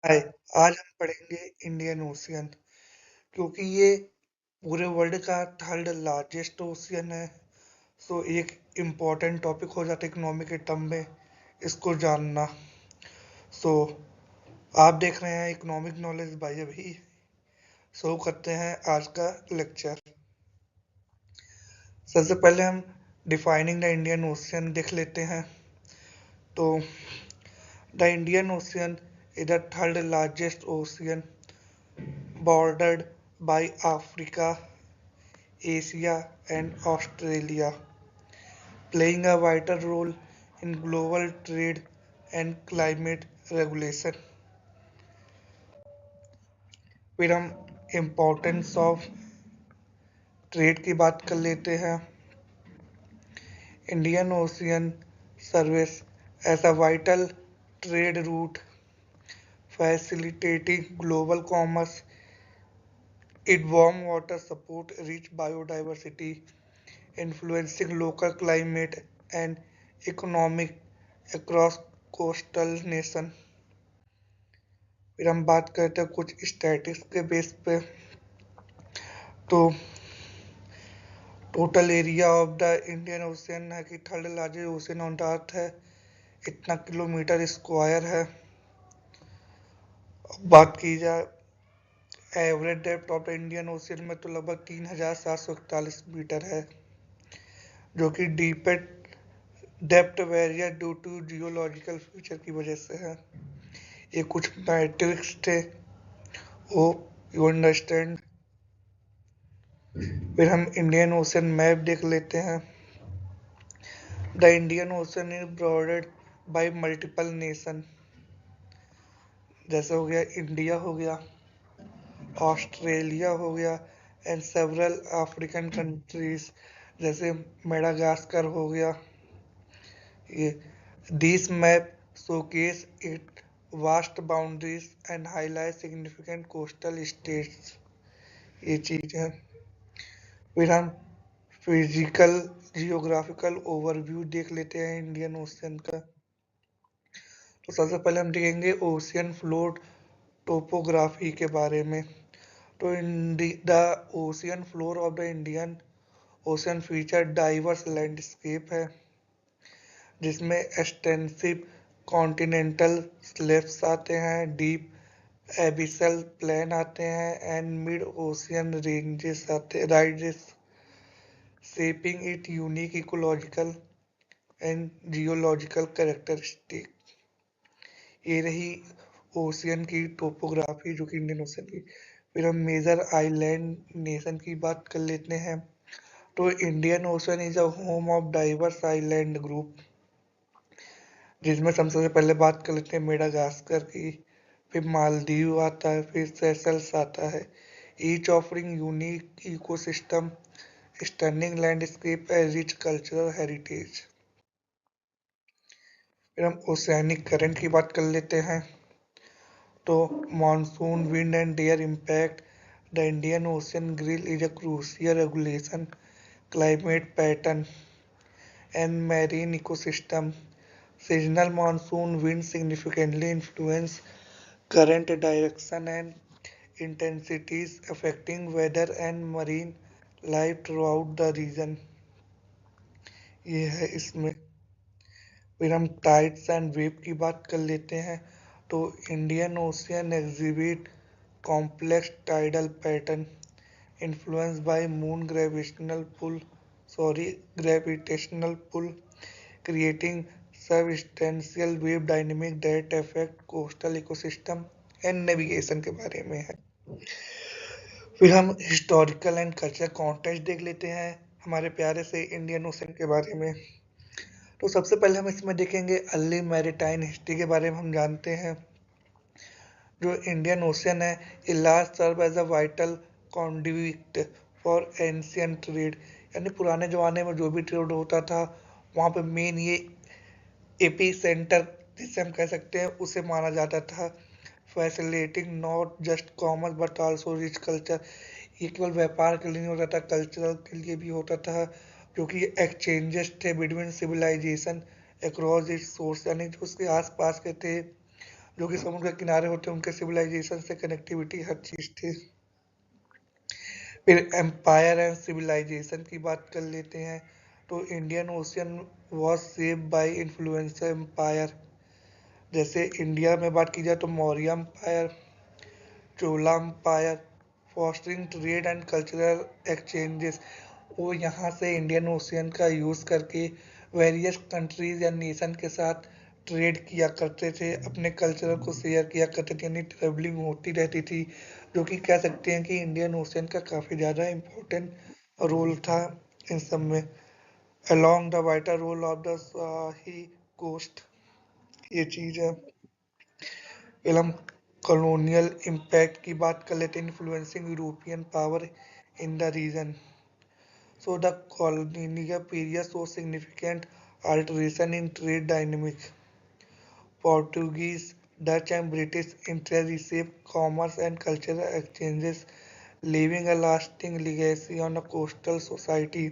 हाय। आज हम पढ़ेंगे इंडियन ओशियन क्योंकि ये पूरे वर्ल्ड का थर्ड लार्जेस्ट ओशियन है। सो एक इम्पोर्टेंट टॉपिक हो जाता है इकोनॉमी के टर्म में इसको जानना। सो आप देख रहे हैं इकोनॉमिक नॉलेज बाय अभी। शुरू करते हैं आज का लेक्चर। सबसे पहले हम डिफाइनिंग द इंडियन ओशियन देख लेते हैं। तो the Indian ocean is the third largest ocean bordered by Africa, Asia, and Australia, playing a vital role in global trade and climate regulation. फिर हम इम्पोर्टेंस ऑफ ट्रेड की बात कर लेते हैं। Indian ocean service as a vital trade route facilitating global commerce. It warm water support rich biodiversity, influencing local climate and economic across coastal nation। फिर हम बात करते हैं कुछ स्टैटिस्टिक्स के बेस पे। तो total area of the Indian ocean है कि third largest ocean on the earth है, इतना किलोमीटर स्क्वायर है। बात की जाए average depth of the Indian ocean में तो लगभग 3741 मीटर है, जो कि deepest depth varies due to geological feature की वजह से है। ये कुछ मैट्रिक्स थे, होप यू अंडरस्टैंड। फिर हम इंडियन ओशन मैप देख लेते हैं। The Indian ocean is bordered by multiple nation, जैसे हो गया इंडिया हो गया, ऑस्ट्रेलिया हो गया एंड सेवरल अफ्रीकन कंट्रीज जैसे मेडागास्कर हो गया। ये this map showcase it vast boundaries and highlight significant coastal states. ये चीज है। फिर हम फिजिकल जियोग्राफिकल ओवरव्यू देख लेते हैं इंडियन ओशियन का। तो सबसे पहले हम देखेंगे ओशियन फ्लोर टोपोग्राफी के बारे में। तो the ocean floor of the Indian ocean feature diverse landscape है, जिसमें एक्सटेंसिव कॉन्टिनेंटल स्लेब्स आते हैं, डीप एबिसल प्लेन आते हैं एंड मिड ओशियन रेंजेस आते rises, shaping its unique ecological and geological characteristic। ये रही ओशियन की टोपोग्राफी जो कि इंडियन ओशियन की। फिर हम मेजर आइलैंड नेशन की बात कर लेते हैं। तो Indian ocean is a home of diverse island group, जिसमें सबसे पहले बात कर लेते हैं मेडागास्कर की, फिर मालदीव आता है, फिर सेशल्स आता है। Each offering unique ecosystem, stunning landscape and rich cultural heritage. फिर हम ओशियानिक करंट की बात कर लेते हैं। तो monsoon wind and there impact, the Indian ocean grill is a crucial regulation climate pattern and marine ecosystem। Seasonal monsoon winds significantly influence current direction and intensities, affecting weather and marine life throughout the region। ये है इसमें। फिर हम tides and wave की बात कर लेते हैं। तो Indian ocean exhibit complex tidal pattern influenced by moon gravitational pull, creating substantial wave dynamic that affect coastal ecosystem and navigation के बारे में है। फिर हम हिस्टोरिकल एंड कल्चर कॉन्टेक्स्ट देख लेते हैं हमारे प्यारे से इंडियन ओशन के बारे में। तो सबसे पहले हम इसमें देखेंगे अर्ली मैरिटाइम हिस्ट्री के बारे में। हम जानते हैं जो इंडियन ओशियन है, ये last serve as a vital conduit for ancient trade, यानी पुराने ज़माने में जो भी ट्रेड होता था वहाँ पे मेन ये एपी सेंटर जिसे हम कह सकते हैं उसे माना जाता था। Facilitating not just commerce but also rich culture, ये केवल व्यापार के लिए नहीं होता था, कल्चरल के लिए भी होता था, जो कि एक्सचेंजेस थे between civilisation across its source, यानी जो उसके आसपास के थे जो कि समुद्र के किनारे होते हैं उनके सिविलाइजेशन से कनेक्टिविटी हर चीज़ थी। फिर एम्पायर एंड सिविलाइजेशन की बात कर लेते हैं। तो Indian ocean was shaped by influencer empire. जैसे इंडिया में बात की जाए तो Maurya empire, Chola empire, fostering trade and cultural exchanges. वो यहाँ से इंडियन ओशियन का यूज़ करके वेरियस कंट्रीज या नेशन के साथ ट्रेड किया करते थे, अपने कल्चर को शेयर किया करते थे, यानी ट्रेवलिंग होती रहती थी, जो कि कह सकते हैं कि इंडियन ओशियन का काफ़ी ज़्यादा इम्पोर्टेंट रोल था इन सब में। Along the wider role of the ही कोस्ट, ये चीज़ है। फिर हम कॉलोनियल इम्पैक्ट की बात कर लेते हैं, influencing European power in the region. So the colonial period saw significant alteration in trade dynamics. Portuguese, Dutch and British interests reshaped commerce and cultural exchanges, leaving a lasting legacy on a coastal society.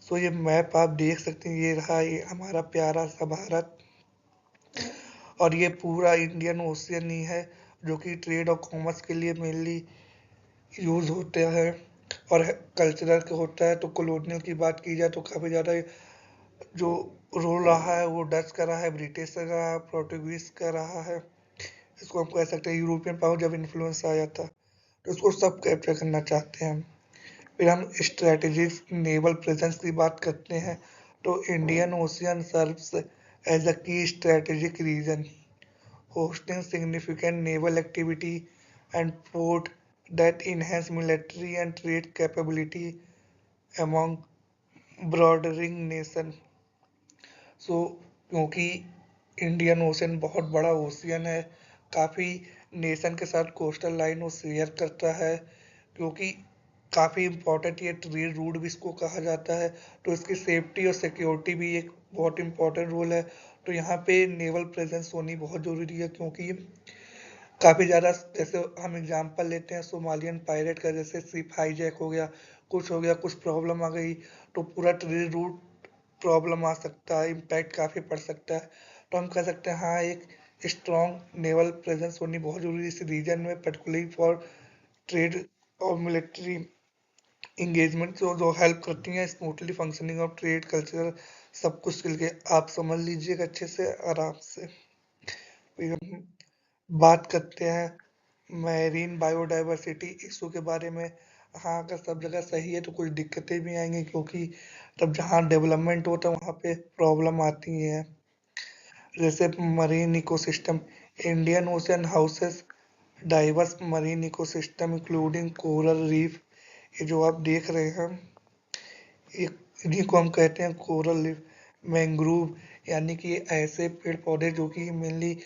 So ये map आप देख सकते हैं, ये रहा ये हमारा प्यारा सा भारत, और ये पूरा इंडियन ओशियन ही है जो कि ट्रेड और कॉमर्स के लिए मेनली यूज़ होता है और कल्चरल का होता है। तो कॉलोनियल की बात की जाए तो काफ़ी ज़्यादा जो रोल रहा है वो डच का रहा है, ब्रिटिश का रहा है, पोर्टुगीज का रहा है। इसको हम कह सकते हैं यूरोपियन पावर जब इन्फ्लुएंस आया था तो इसको सब कैप्चर करना चाहते हैं। फिर हम स्ट्रेटेजिक नेवल प्रेजेंस की बात करते हैं। तो Indian Ocean serves as a key strategic region, hosting significant naval activity and port that enhance military and trade capability among bordering nation। सो क्योंकि इंडियन ओशन बहुत बड़ा ओशियन है, काफ़ी नेशन के साथ कोस्टल लाइन वो शेयर करता है, क्योंकि काफ़ी इम्पोर्टेंट ये ट्रेड रूट भी इसको कहा जाता है, तो इसकी सेफ्टी और सिक्योरिटी भी एक बहुत इम्पोर्टेंट रोल है। तो यहाँ पे नेवल प्रेजेंस होनी बहुत ज़रूरी है, क्योंकि काफ़ी ज़्यादा, जैसे हम एग्जांपल लेते हैं सोमालियन पायरेट का, जैसे शिप हाईजैक हो गया, कुछ प्रॉब्लम आ गई तो पूरा ट्रेड रूट प्रॉब्लम आ सकता है, इम्पैक्ट काफ़ी पड़ सकता है। तो हम कह सकते हैं हाँ, एक स्ट्रॉन्ग नेवल प्रेजेंस होनी बहुत ज़रूरी है इस रीजन में, पर्टिकुलरली फॉर ट्रेड और मिलिट्री इंगेजमेंट, जो हेल्प करती हैं smoothly functioning of trade culture, सब कुछ के लिए आप समझ लीजिएगा अच्छे से आराम से। फिर हम बात करते हैं मैरीन बायोडाइवर्सिटी इशू के बारे में। हाँ, अगर सब जगह सही है तो कुछ दिक्कतें भी आएंगी, क्योंकि तब जहाँ डेवलपमेंट होता है वहाँ पे प्रॉब्लम आती है। जैसे marine ecosystem, Indian ocean houses diverse marine ecosystem including coral reef. ये जो आप देख रहे हैं, ये इन्हीं को हम कहते हैं कोरल रीफ। मैंग्रोव, यानी कि ऐसे पेड़ पौधे जो कि मेनली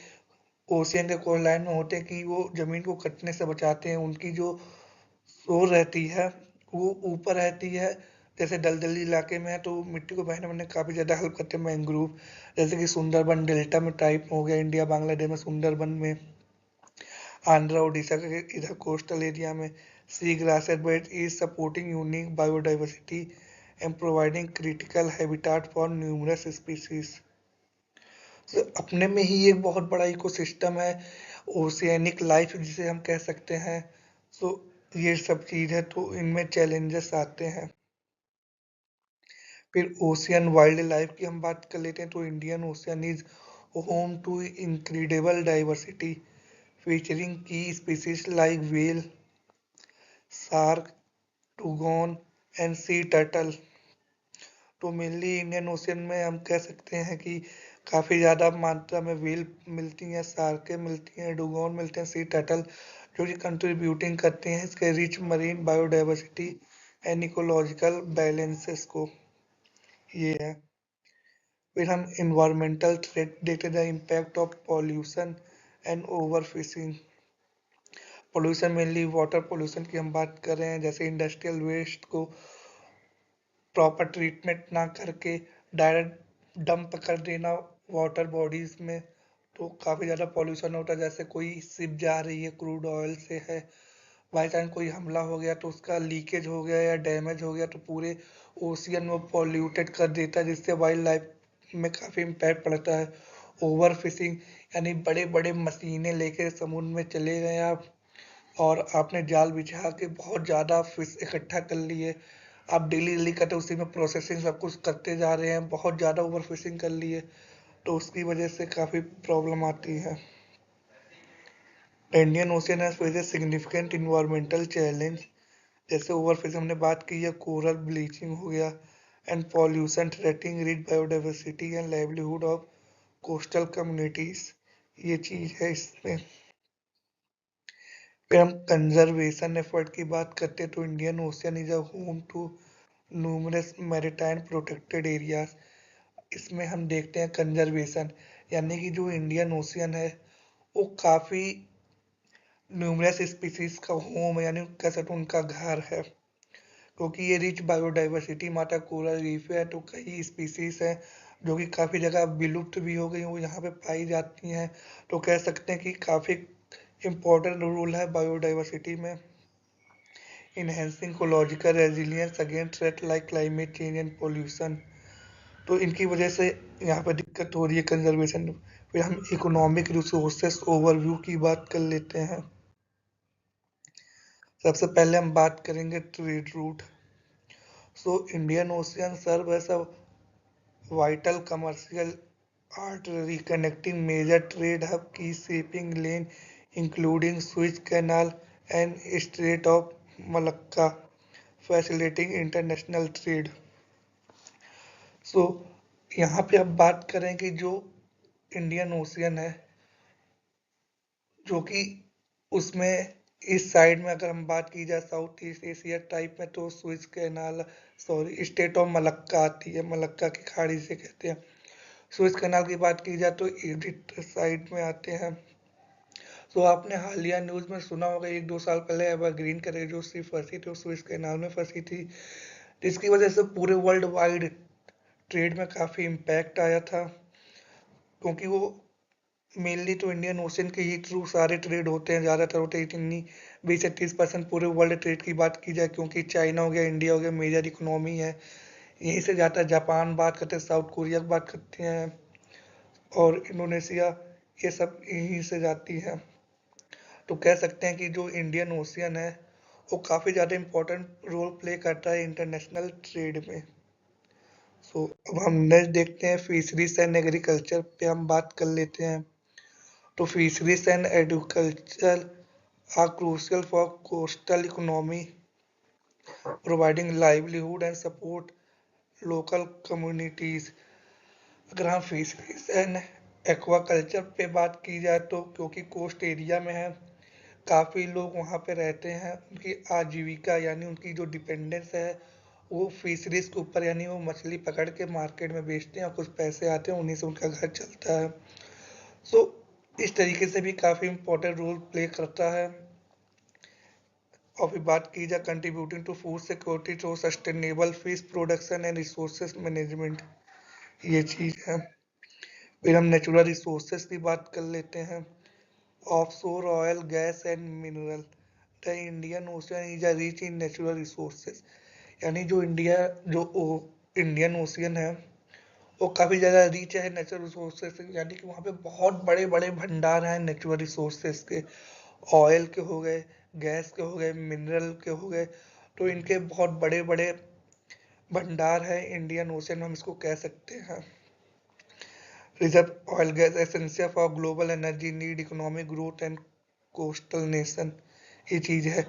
ओशियन के कोरलाइन में होते हैं, कि वो जमीन को कटने से बचाते हैं, उनकी जो सोर रहती है वो ऊपर रहती है। जैसे दलदली इलाके में है तो मिट्टी को बहने में काफ़ी ज़्यादा हेल्प करते हैं मैंग्रोव। जैसे कि सुंदरबन डेल्टा में टाइप हो गया, इंडिया बांग्लादेश में सुंदरबन में, आंध्र उड़ीसा के इधर कोस्टल एरिया में। Sea grasses bed is supporting unique biodiversity and providing critical habitat for numerous species. अपने में ही एक बहुत बड़ा इकोसिस्टम है, ओशियनिक लाइफ जिसे हम कह सकते हैं। सो ये सब चीज़ है, तो इनमें चैलेंजेस आते हैं। फिर ओशियन वाइल्ड लाइफ की हम बात कर लेते हैं। तो Indian ocean is home to incredible diversity featuring key species like whale, shark, dugong and sea turtle. तो मेनली इंडियन ओशियन में हम कह सकते हैं कि काफ़ी ज़्यादा मात्रा में व्हेल मिलती हैं, शार्कें मिलती हैं, डुगोन मिलते हैं, सी टर्टल, जो कि कंट्रीब्यूटिंग करते हैं इसके rich marine biodiversity and ecological balances को। ये है। फिर हम इन्वायरमेंटल थ्रेट देखते हैं, impact of pollution and over fishing. Pollution mainly water pollution की हम बात कर रहे हैं, जैसे इंडस्ट्रियल वेस्ट को प्रॉपर ट्रीटमेंट ना करके डायरेक्ट डंप कर देना वाटर बॉडीज में, तो काफ़ी ज़्यादा पॉल्यूशन होता है। जैसे कोई शिप जा रही है क्रूड ऑयल से है, बाई चांस कोई हमला हो गया तो उसका लीकेज हो गया या डैमेज हो गया तो पूरे ओशियन में पॉल्यूटेड कर देता है, जिससे वाइल्ड लाइफ में काफ़ी इम्पैक्ट पड़ता है। ओवर फिशिंग, यानी बड़े बड़े मशीनें लेके समुद्र में चले गए आप और आपने जाल बिछा के बहुत ज़्यादा फिश इकट्ठा कर लिए। आप डेली डेली करते उसी में प्रोसेसिंग सब कुछ करते जा रहे हैं, बहुत ज़्यादा ओवर फिशिंग कर लिए, तो उसकी वजह से काफ़ी प्रॉब्लम आती है। Indian ocean has faces significant environmental challenge, जैसे ओवरफिश हमने बात की है, कोरल ब्लीचिंग हो गया and pollution threatening rich biodiversity and livelihood of coastal communities, ये चीज है इसमें। फिर हम कंजर्वेशन एफर्ट की बात करते हैं तो Indian ocean is a home to numerous maritime protected areas. इसमें हम देखते हैं कंजर्वेशन, यानी कि जो इंडियन ओशियन है वो काफ़ी न्यूमरस स्पीसीज का होम है, यानी कह सकते हैं उनका घर है, क्योंकि ये रिच बायोडाइवर्सिटी माता कोरल रीफ है, तो कई स्पीसीज हैं जो कि काफ़ी जगह विलुप्त भी हो गई, वो यहाँ पे पाई जाती हैं। तो कह सकते हैं कि काफ़ी इम्पोर्टेंट रोल है बायोडाइवर्सिटी में। Enhancing ecological resilience against threat like climate change and pollution, तो इनकी वजह से यहाँ पर दिक्कत हो रही है कंजर्वेशन। फिर हम इकोनॉमिक रिसोर्सेस ओवरव्यू की बात कर लेते हैं। सबसे पहले हम बात करेंगे trade route. So Indian ocean serve as a vital commercial artery connecting major trade hub key shipping lane including Suez Canal and Strait of Malacca, facilitating international trade. So यहाँ पे अब बात करें कि जो इंडियन ओशियन है, जो कि उसमें इस साइड में अगर हम बात की जाए साउथ ईस्ट एशिया टाइप में, तो Suez canal, sorry, state of Malacca आती है, मलक्का की खाड़ी से कहते हैं। सुएज कनाल की बात की जाए तो इजिप्ट साइड में आते हैं। तो आपने हालिया न्यूज में सुना होगा, 1-2 साल पहले एवरग्रीन करें जो सी फंसी थी, सुएज कनाल में फंसी थी, जिसकी वजह से पूरे वर्ल्ड वाइड ट्रेड में काफ़ी इम्पैक्ट आया था, क्योंकि वो मेनली तो इंडियन ओशन के ही थ्रू सारे ट्रेड होते हैं, ज़्यादातर होते हैं, इतनी 20 से 30% पूरे वर्ल्ड ट्रेड की बात की जाए, क्योंकि चाइना हो गया, इंडिया हो गया, मेजर इकोनॉमी है, यहीं से जाता है। जापान बात करते हैं, साउथ कोरिया की बात करते हैं, और इंडोनेशिया, ये सब यहीं से जाती है। तो कह सकते हैं कि जो इंडियन ओशियन है वो काफ़ी ज़्यादा इम्पोर्टेंट रोल प्ले करता है इंटरनेशनल ट्रेड में। सो अब हम नेक्स्ट देखते हैं फिशरीज एंड एग्रीकल्चर पे हम बात कर लेते हैं। तो fisheries and agriculture are crucial for coastal economy, providing livelihood and support local communities. अगर हम फिशरीज एंड एक्वाकल्चर पे बात की जाए तो क्योंकि कोस्ट एरिया में है, काफ़ी लोग वहाँ पे रहते हैं, उनकी आजीविका यानी उनकी जो डिपेंडेंस है वो फिशरीज के ऊपर, यानी वो मछली पकड़ के मार्केट में बेचते हैं और कुछ पैसे आते हैं, उन्हीं से उनका घर चलता है। सो इस तरीके से भी काफ़ी इम्पोर्टेंट रोल प्ले करता है। और फिर बात की जाए contributing to food security through sustainable fish production and resources management, ये चीज़ है। फिर हम नेचुरल रिसोर्सेज की बात कर लेते हैं। Offshore oil gas and mineral, the Indian ocean is a rich in natural resources, यानी जो इंडियन ओशियन है वो काफ़ी ज़्यादा रिच है नेचुरल रिसोर्सेज से, यानी कि वहाँ पे बहुत बड़े बड़े भंडार हैं नेचुरल रिसोर्सेज के। ऑयल के हो गए, गैस के हो गए, मिनरल के हो गए, तो इनके बहुत बड़े बड़े भंडार है इंडियन ओशियन में, हम इसको कह सकते हैं। Reserve oil gas essential for global energy need economic growth and coastal nation, ये चीज़ है।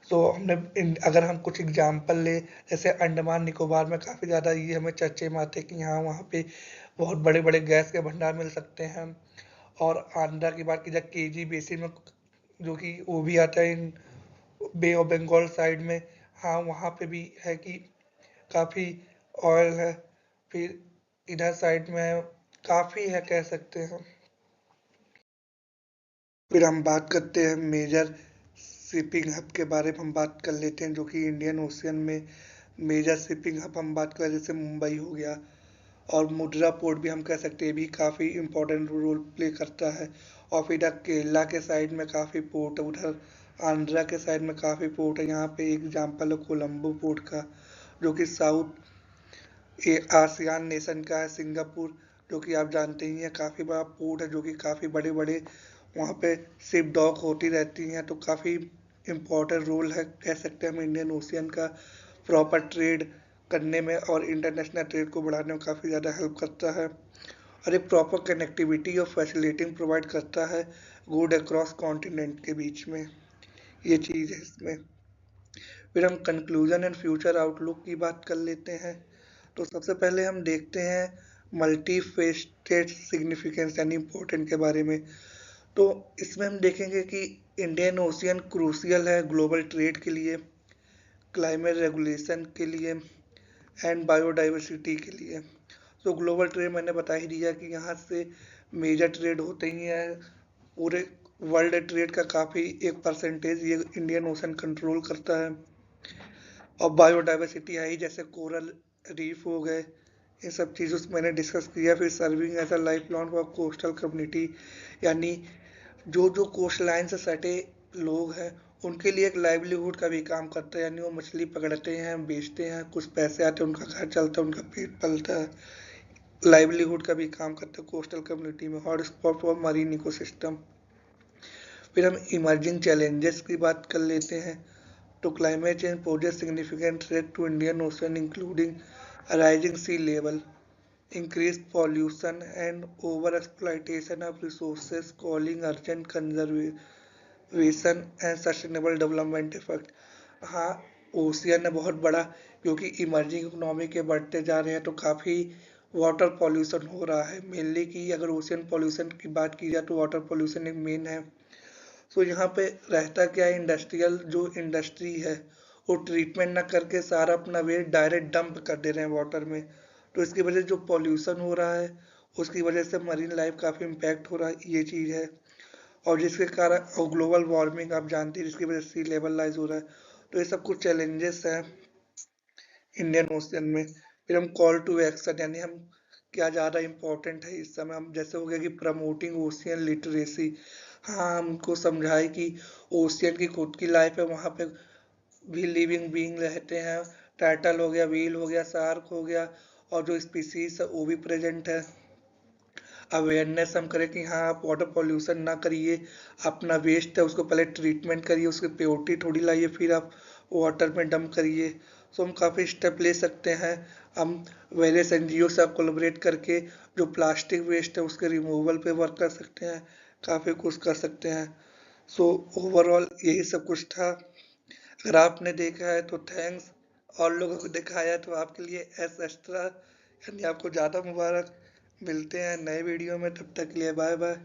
तो अगर हम कुछ एग्जांपल ले, जैसे अंडमान निकोबार में काफ़ी ज़्यादा ये हमें चर्चे में आते हैं कि यहाँ वहाँ पे बहुत बड़े बड़े गैस के भंडार मिल सकते हैं। और आंध्रा की बात की जाए केजी बेसिन में, जो कि वो भी आता है इन बे ऑफ बंगाल साइड में, हाँ वहाँ पे भी है कि काफ़ी ऑयल है। फिर इधर साइड में काफ़ी है कह सकते हैं। फिर हम बात करते हैं मेजर शिपिंग हब के बारे में हम बात कर लेते हैं, जो कि इंडियन ओशियन में मेजर शिपिंग हब हम बात करें, जैसे मुंबई हो गया, और मुद्रा पोर्ट भी हम कह सकते हैं, भी काफ़ी इंपॉर्टेंट रोल प्ले करता है। और फिर इधर केरला के साइड में काफ़ी पोर्ट है, उधर आंध्रा के साइड में काफ़ी पोर्ट है। यहाँ पे एग्जाम्पल है कोलंबो पोर्ट का, जो कि साउथ ये आसियान नेशन का है, सिंगापुर, जो कि आप जानते ही हैं काफ़ी बड़ा पोर्ट है, जो कि काफ़ी बड़े बड़े वहाँ पे शिप डॉक होती रहती हैं, तो काफ़ी इम्पोर्टेंट रोल है कह सकते हैं हम इंडियन ओशियन का प्रॉपर ट्रेड करने में, और इंटरनेशनल ट्रेड को बढ़ाने में काफ़ी ज़्यादा हेल्प करता है, और एक प्रॉपर कनेक्टिविटी और फैसिलिटिंग प्रोवाइड करता है गुड अक्रॉस कॉन्टिनेंट के बीच में। ये चीज़ है इसमें। फिर हम कंक्लूजन एंड फ्यूचर आउटलुक की बात कर लेते हैं। तो सबसे पहले हम देखते हैं मल्टी फेस्टेड सिग्निफिकेंस यानी इम्पोर्टेंट के बारे में। तो इसमें हम देखेंगे कि इंडियन ओशियन क्रूशियल है ग्लोबल ट्रेड के लिए, क्लाइमेट रेगुलेशन के लिए एंड बायोडाइवर्सिटी के लिए। तो ग्लोबल ट्रेड मैंने बता ही दिया कि यहाँ से मेजर ट्रेड होते ही हैं, पूरे वर्ल्ड ट्रेड का काफ़ी एक परसेंटेज ये इंडियन ओशन कंट्रोल करता है। और बायोडाइवर्सिटी आई जैसे कोरल रीफ हो गए, इन सब चीज़ों से मैंने डिस्कस किया। फिर serving as a life long for coastal community, यानी जो जो कोस्ट लाइन से सटे लोग हैं उनके लिए एक लाइवलीहुड का भी काम करता है, यानी वो मछली पकड़ते हैं बेचते हैं, कुछ पैसे आते हैं, उनका घर चलता है, उनका पेट पलता है, लाइवलीहुड का भी काम करता है कोस्टल कम्युनिटी में। Hotspot for marine ecosystem. फिर हम इमर्जिंग चैलेंजेस की बात कर लेते हैं। तो climate change poses significant threat to Indian ocean including rising sea level, increased pollution and over-exploitation of resources calling urgent conservation and sustainable development effort। हाँ, ocean है बहुत बड़ा, क्योंकि इमर्जिंग इकोनॉमी के बढ़ते जा रहे हैं तो काफ़ी वाटर पॉल्यूशन हो रहा है मेनली। कि अगर ओशियन पॉल्यूशन की बात की जाए तो वाटर पॉल्यूशन एक मेन है। सो यहाँ पे रहता क्या है, इंडस्ट्रियल जो इंडस्ट्री है वो ट्रीटमेंट ना करके सारा अपना वेस्ट डायरेक्ट डंप कर दे रहे हैं वाटर में। तो इसकी वजह से जो पॉल्यूशन हो रहा है उसकी वजह से मरीन लाइफ काफ़ी इम्पैक्ट हो रहा है, ये चीज़ है। और जिसके कारण और ग्लोबल वार्मिंग आप जानते हैं जिसकी वजह से सी लेवल राइज हो रहा है। तो ये सब कुछ चैलेंजेस हैं इंडियन ओशियन में। फिर हम कॉल टू एक्शन, यानी हम क्या ज़्यादा इम्पोर्टेंट है इस समय, हम जैसे हो गया कि प्रमोटिंग ओशियन लिटरेसी। हाँ, हमको समझाए कि ओशियन की खुद की लाइफ है, वहाँ पे भी लिविंग बीइंग रहते हैं। टाइटल हो गया, व्हील हो गया, शार्क हो गया, और जो स्पीसीज है वो भी प्रेजेंट है। अवेयरनेस हम करें कि हाँ आप वाटर पॉल्यूशन ना करिए, अपना वेस्ट है उसको पहले ट्रीटमेंट करिए, उसकी प्योरिटी थोड़ी लाइए, फिर आप वाटर में डंप करिए। सो हम काफ़ी स्टेप ले सकते हैं। हम वेरियस एनजीओ से कोलैबोरेट करके जो प्लास्टिक वेस्ट है उसके रिमूवल पे वर्क कर सकते हैं, काफ़ी कुछ कर सकते हैं। सो ओवरऑल यही सब कुछ था। अगर आपने देखा है तो थैंक्स, और लोगों को दिखाया तो आपके लिए एस एक्स्ट्रा, यानी आपको ज़्यादा मुबारक। मिलते हैं नए वीडियो में, तब तक के लिए बाय बाय।